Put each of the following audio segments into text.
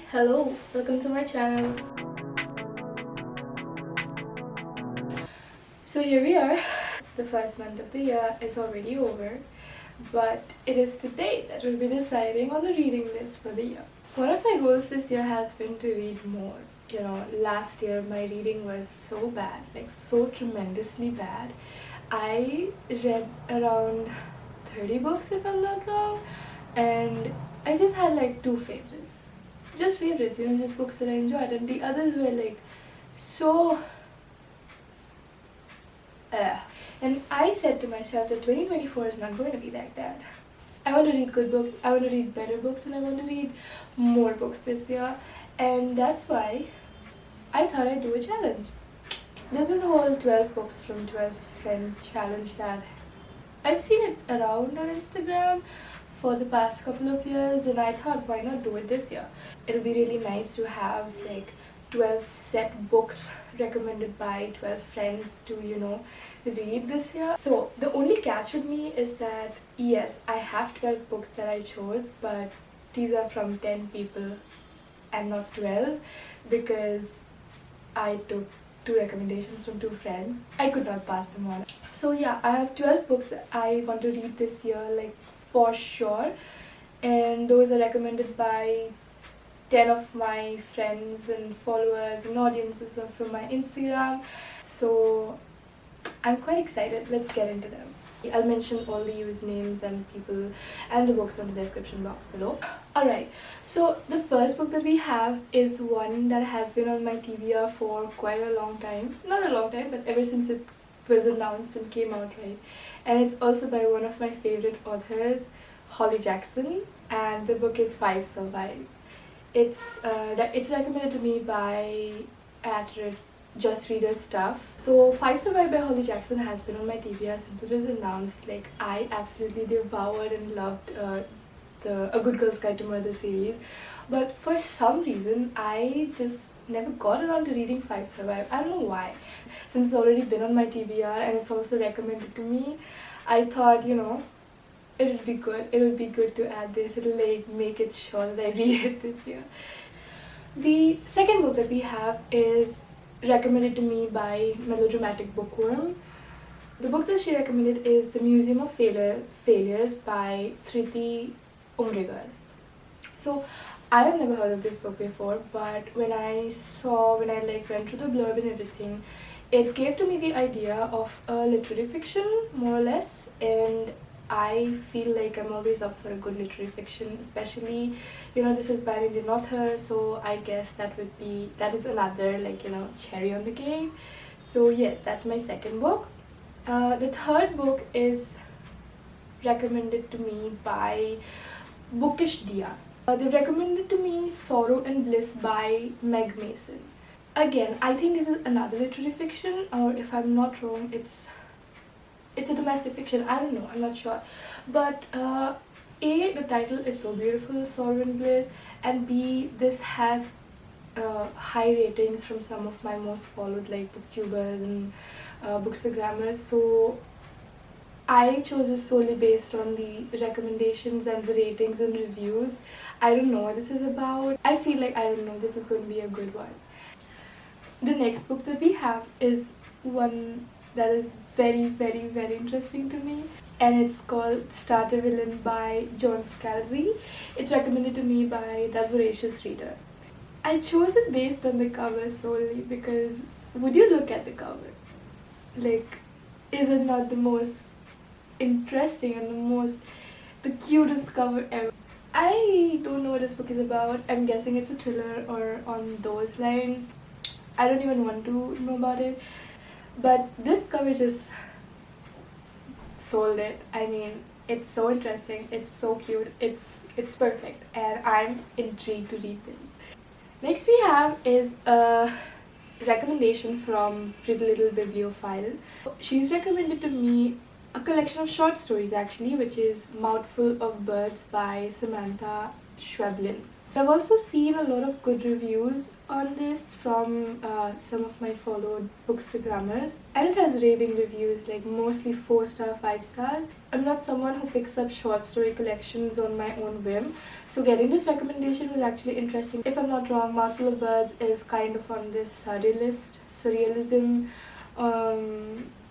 Hello, welcome to my channel. So here we are. The first month of the year is already over, but it is today that we'll be deciding on the reading list for the year. One of my goals this year has been to read more. You know, last year my reading was so bad, like so tremendously bad. I read around 30 books if I'm not wrong, and I just had like two favorites. Just favorites, you know, just books that I enjoyed, and the others were like so and I said to myself that 2024 is not going to be like that. I want to read good books, I want to read better books, and I want to read more books this year. And that's why I thought I'd do a challenge. There's this whole 12 books from 12 friends challenge that I've seen it around on Instagram for the past couple of years, and I thought, why not do it this year? It'll be really nice to have like 12 set books recommended by 12 friends to, you know, read this year. So the only catch with me is that yes, I have 12 books that I chose, but these are from 10 people and not 12 because I took 2 recommendations from 2 friends. I could not pass them on. So yeah, I have 12 books that I want to read this year, like for sure, and those are recommended by 10 of my friends and followers and audiences from my Instagram. So I'm quite excited. Let's get into them. I'll mention all the usernames and people and the books in the description box below. Alright, so the first book that we have is one that has been on my TBR for quite a long time. Not a long time, but ever since it was announced and came out, right? And it's also by one of my favorite authors, Holly Jackson, and the book is 5 Survive. It's recommended to me by Just Reader Stuff. So 5 Survive by Holly Jackson has been on my TBR since it was announced. Like, I absolutely devoured and loved the A Good Girl's Guide to Murder series, but for some reason I just never got around to reading 5 Survive. I don't know why. Since it's already been on my TBR and it's also recommended to me, I thought, you know, it would be good to add this. It'll like make it sure that I read it this year. The second book that we have is recommended to me by Melodramatic Bookworm. The book that she recommended is The Museum of Failures by Thrity Unrigar. So I have never heard of this book before, but when I like went through the blurb and everything, it gave to me the idea of a literary fiction, more or less, and I feel like I'm always up for a good literary fiction, especially, you know, this is by an Indian author, so I guess that is another, like, you know, cherry on the cake. So yes, that's my second book. The third book is recommended to me by Bookish Dia. They've recommended to me Sorrow and Bliss by Meg Mason. Again, I think this is another literary fiction, or if I'm not wrong, it's a domestic fiction. I don't know, I'm not sure. But A, the title is so beautiful, Sorrow and Bliss, and B, this has high ratings from some of my most followed like booktubers and bookstagrammers. So I chose this solely based on the recommendations and the ratings and reviews. I don't know what this is about. I feel like, I don't know, this is going to be a good one. The next book that we have is one that is very, very, very interesting to me, and it's called Start a Villain by John Scalzi. It's recommended to me by That Voracious Reader. I chose it based on the cover solely because, would you look at the cover? Like, is it not the most interesting and the cutest cover ever? I don't know what this book is about. I'm guessing it's a thriller or on those lines. I don't even want to know about it. But this cover just sold it. I mean, it's so interesting, it's so cute, it's perfect, and I'm intrigued to read this. Next we have is a recommendation from Pretty Little Bibliophile. She's recommended to me a collection of short stories actually, which is Mouthful of Birds by Samanta Schweblin. I've also seen a lot of good reviews on this from some of my followed bookstagrammers, and it has raving reviews, like mostly 4-star, 5 stars. I'm not someone who picks up short story collections on my own whim, so getting this recommendation was actually interesting. If I'm not wrong, Mouthful of Birds is kind of on this surrealism,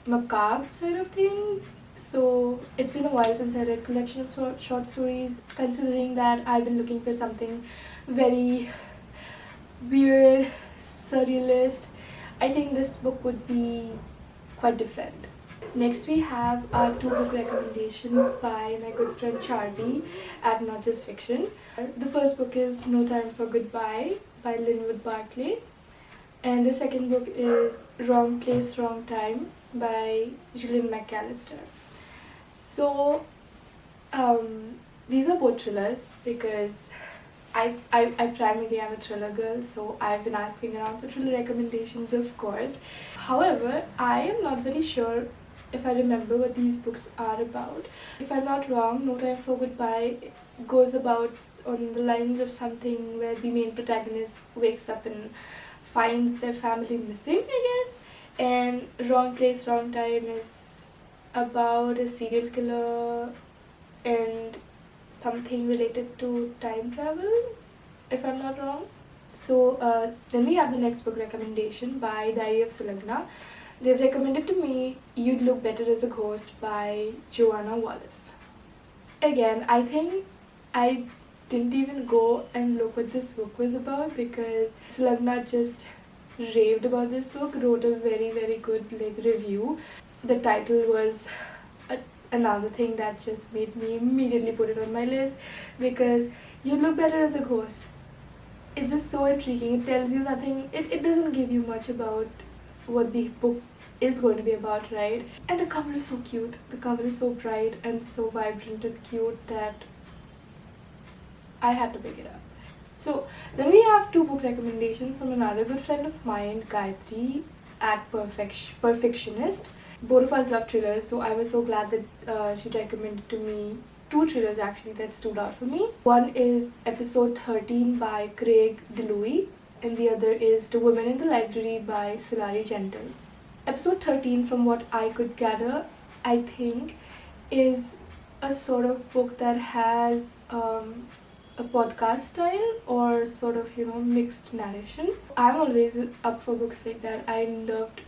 macabre side of things. So it's been a while since I read a collection of short stories. Considering that I've been looking for something very weird, surrealist, I think this book would be quite different. Next we have our 2 book recommendations by my good friend Charlie at Not Just Fiction. The first book is No Time for Goodbye by Linwood Barclay, and the second book is Wrong Place, Wrong Time by Gillian McAllister. So these are both thrillers because I primarily am a thriller girl, so I've been asking around for thriller recommendations, of course. However, I am not very sure if I remember what these books are about. If I'm not wrong, No Time for Goodbye goes about on the lines of something where the main protagonist wakes up and finds their family missing, I guess. And Wrong Place, Wrong Time is about a serial killer and something related to time travel, if I'm not wrong. So then we have the next book recommendation by Diary of Sulagna. They've recommended to me You'd Look Better as a Ghost by Joanna Wallace. Again, I think I didn't even go and look what this book was about because Sulagna just raved about this book, wrote a very good review. The title was another thing that just made me immediately put it on my list because You'd Look Better as a Ghost. It's just so intriguing. It tells you nothing. It doesn't give you much about what the book is going to be about, right? And the cover is so cute. The cover is so bright and so vibrant and cute that I had to pick it up. So then we have 2 book recommendations from another good friend of mine, Gayatri at Perfectionist. Both of us love thrillers, so I was so glad that she recommended to me 2 thrillers actually that stood out for me. One is Episode 13 by Craig Dilouie, and the other is The Woman in the Library by Sulari Gentill. Episode 13, from what I could gather, I think is a sort of book that has a podcast style or sort of, mixed narration. I'm always up for books like that. I loved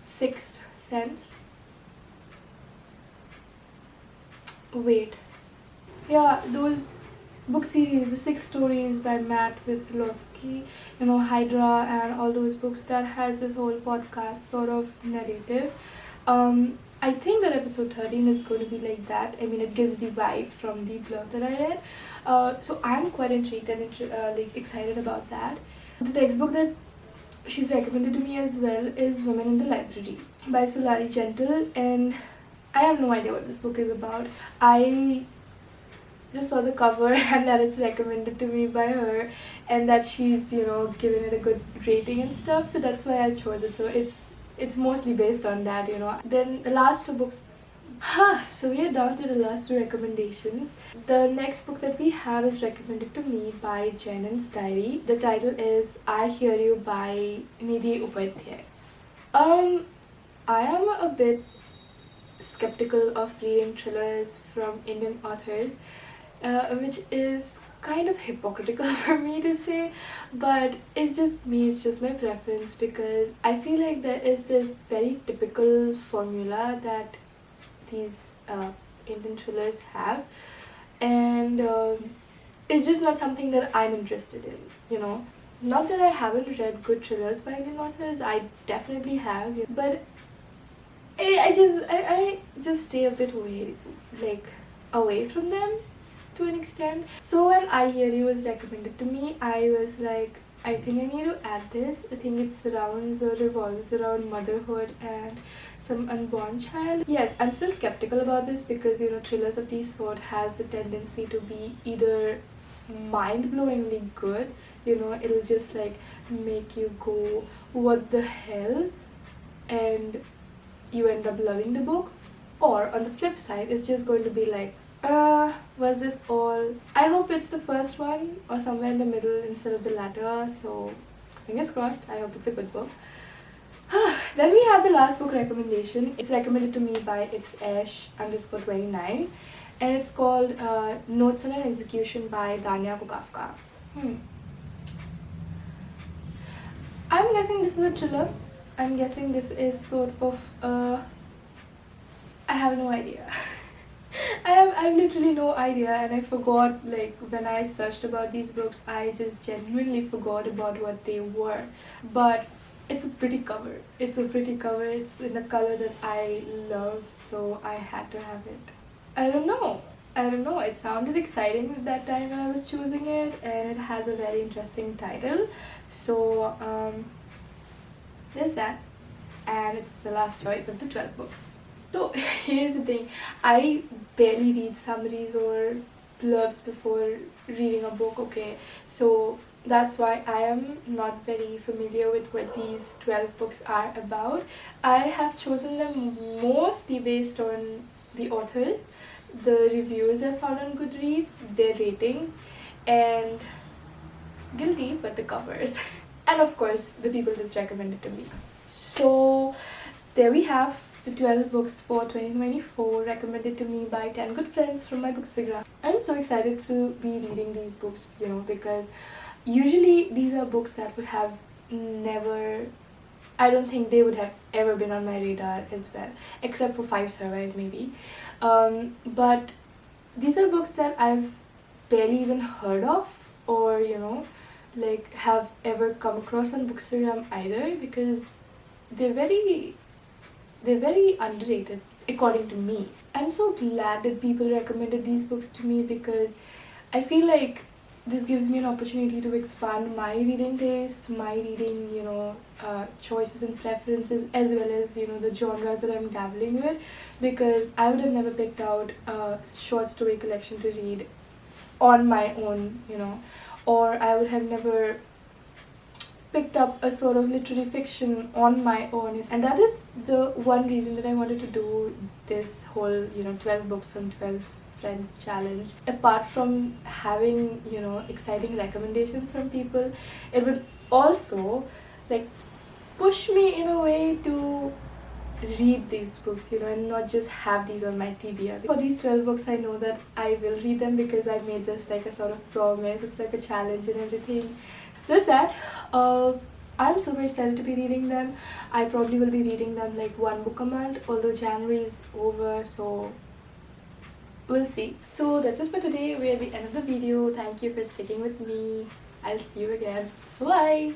Sixth Sense. Wait. Yeah, those book series, the 6 stories by Matt Wesolowski, Hydra and all those books, that has this whole podcast sort of narrative. I think that episode 13 is going to be like that. I mean, it gives the vibe from the blurb that I read. So I'm quite intrigued and excited about that. The textbook that she's recommended to me as well is Women in the Library by Sulari Gentill, and I have no idea what this book is about. I just saw the cover and that it's recommended to me by her and that she's, given it a good rating and stuff, so that's why I chose it. So it's mostly based on that, Then the last 2 books, so we are down to the last 2 recommendations. The next book that we have is recommended to me by Jainan's Diary. The title is I Hear You by Nidhi Upadhyay. I am a bit skeptical of reading thrillers from Indian authors, which is kind of hypocritical for me to say, but it's just me, it's just my preference, because I feel like there is this very typical formula that these Indian thrillers have, and it's just not something that I'm interested in, Not that I haven't read good thrillers by Indian authors, I definitely have, but I just stay a bit away from them to an extent. So when I Hear You was recommended to me, I was like, I think I need to add this. I think it revolves around motherhood and some unborn child. Yes, I'm still skeptical about this because, thrillers of this sort has a tendency to be either mind-blowingly good, it'll just make you go, what the hell, and you end up loving the book, or on the flip side, it's just going to be Was this all? I hope it's the first one or somewhere in the middle instead of the latter, so fingers crossed. I hope it's a good book. Then we have the last book recommendation. It's recommended to me by it's Ash_29 and it's called Notes on an Execution by Danya Kukafka. I'm guessing this is a thriller. I'm guessing this is sort of I have no idea. I've literally no idea, and I forgot, like, when I searched about these books, I just genuinely forgot about what they were. But it's a pretty cover. It's a pretty cover. It's in a color that I love, so I had to have it. I don't know. It sounded exciting at that time when I was choosing it, and it has a very interesting title. So there's that, and it's the last choice of the 12 books. So here's the thing, I barely read summaries or blurbs before reading a book, okay? So that's why I am not very familiar with what these 12 books are about. I have chosen them mostly based on the authors, the reviews I found on Goodreads, their ratings, and guilty but the covers. And of course the people that's recommended to me. So there we have the 12 books for 2024 recommended to me by 10 good friends from my Bookstagram. I'm so excited to be reading these books, you know, because usually these are books that would have never, I don't think they would have ever been on my radar as well, except for 5 Survive maybe. But these are books that I've barely even heard of, or you know, like have ever come across on Bookstagram either, because they're very underrated according to me. I'm so glad that people recommended these books to me, because I feel like this gives me an opportunity to expand my reading tastes, my reading, you know, choices and preferences, as well as, you know, the genres that I'm dabbling with, because I would have never picked out a short story collection to read on my own, you know, or I would have never picked up a sort of literary fiction on my own. And that is the one reason that I wanted to do this whole, you know, 12 books on 12 friends challenge. Apart from having, you know, exciting recommendations from people, it would also like push me in a way to read these books, you know, and not just have these on my TBR. For these 12 books, I know that I will read them because I made this like a sort of promise. It's like a challenge and everything. There's that. I'm super excited to be reading them. I probably will be reading them like one book a month, although January is over, so we'll see. So that's it for today. We're at the end of the video. Thank you for sticking with me. I'll see you again. Bye.